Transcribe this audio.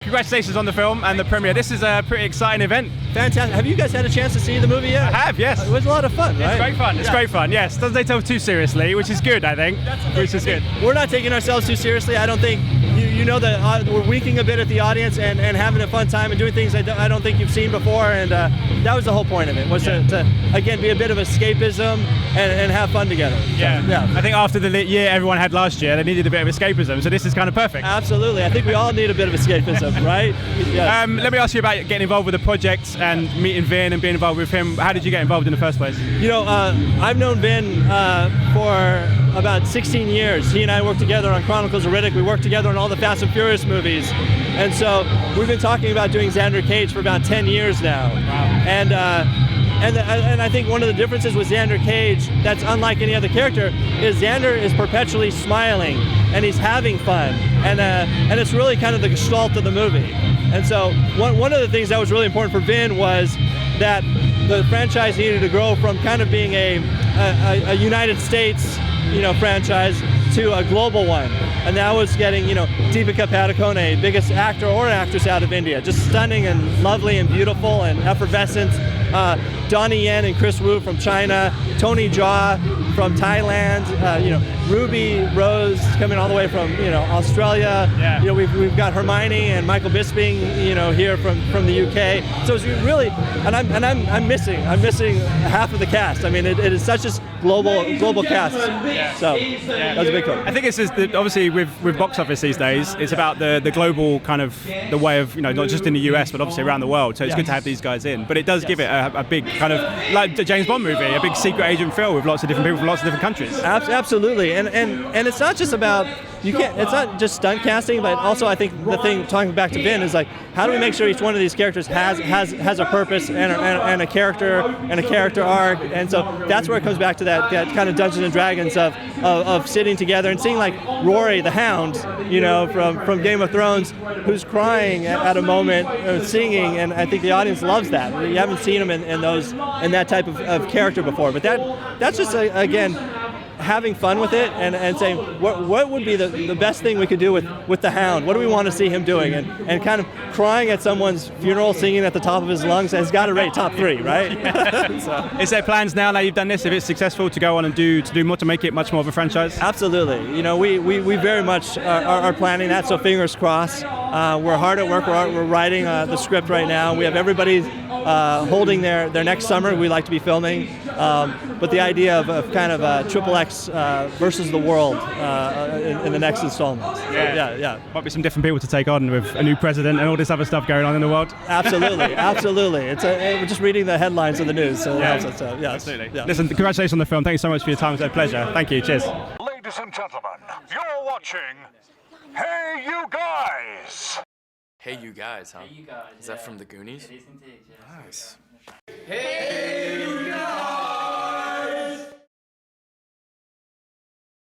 congratulations on the film and the premiere. This is a pretty exciting event. Fantastic. Have you guys had a chance to see the movie yet? I have, yes. It was a lot of fun, right? It's great fun. It's great fun. Yes, doesn't take itself too seriously, which is good, I think. Which is good. We're not taking ourselves too seriously. I don't think you know that we're winking a bit at the audience and having a fun time and doing things I don't think you've seen before. And that was the whole point of it, was to again be a bit of escapism and have fun together. Yeah. I think after the year everyone had last year, they needed a bit of escapism. So this is kind of perfect. Absolutely. I think we all need a bit of escapism, right? Yes. Let me ask you about getting involved with the project and meeting Vin and being involved with him. How did you get involved in the first place? You know, I've known Vin for about 16 years. He and I worked together on Chronicles of Riddick. We worked together on all the Fast and Furious movies. And so we've been talking about doing Xander Cage for about 10 years now. Wow. And I think one of the differences with Xander Cage that's unlike any other character is Xander is perpetually smiling and he's having fun. And it's really kind of the gestalt of the movie. And so one of the things that was really important for Vin was that the franchise needed to grow from kind of being a United States, franchise to a global one. And that was getting, Deepika Padukone, biggest actor or actress out of India, just stunning and lovely and beautiful and effervescent. Donnie Yen and Chris Wu from China, Tony Jaa from Thailand, Ruby Rose coming all the way from Australia. Yeah. We've got Hermione and Michael Bisping here from the UK. So it's really, and I'm missing half of the cast. I mean, it is such a global cast. Yeah. So that was a big one. I think it's just obviously with box office these days, it's about the global kind of the way of not just in the US but obviously around the world. So it's good to have these guys in. But it does give it a big kind of like a James Bond movie, a big secret agent film with lots of different people from lots of different countries. Absolutely, and it's not just about it's not just stunt casting, but also I think the thing talking back to Vin is like, how do we make sure each one of these characters has a purpose and a character and a character arc, and so that's where it comes back to that kind of Dungeons and Dragons of sitting together and seeing like Rory the Hound, from Game of Thrones, who's crying at a moment, singing, and I think the audience loves that. You haven't seen him in that type of character before, but that's just again having fun with it and saying what would be the best thing we could do with the Hound. What do we want to see him doing? And kind of crying at someone's funeral, singing at the top of his lungs has got to rate top 3, right? So. Is there plans now you've done this, if it's successful, to go on and do more to make it much more of a franchise? Absolutely. We very much are planning that, so fingers crossed. We're hard at work. We're writing the script right now. We have everybody holding their next summer. We like to be filming. But the idea of kind of XXx versus the world in the next installment. Yeah. Might be some different people to take on with a new president and all this other stuff going on in the world. Absolutely. We're just reading the headlines of the news, so it helps us out. Yes. Absolutely. Yeah. Listen, congratulations on the film. Thank you so much for your time. It was a pleasure. Thank you. Cheers. Ladies and gentlemen, you're watching Hey You Guys. Hey You Guys, huh? Hey You Guys. Is that from the Goonies? It is indeed, yes. Nice. Hey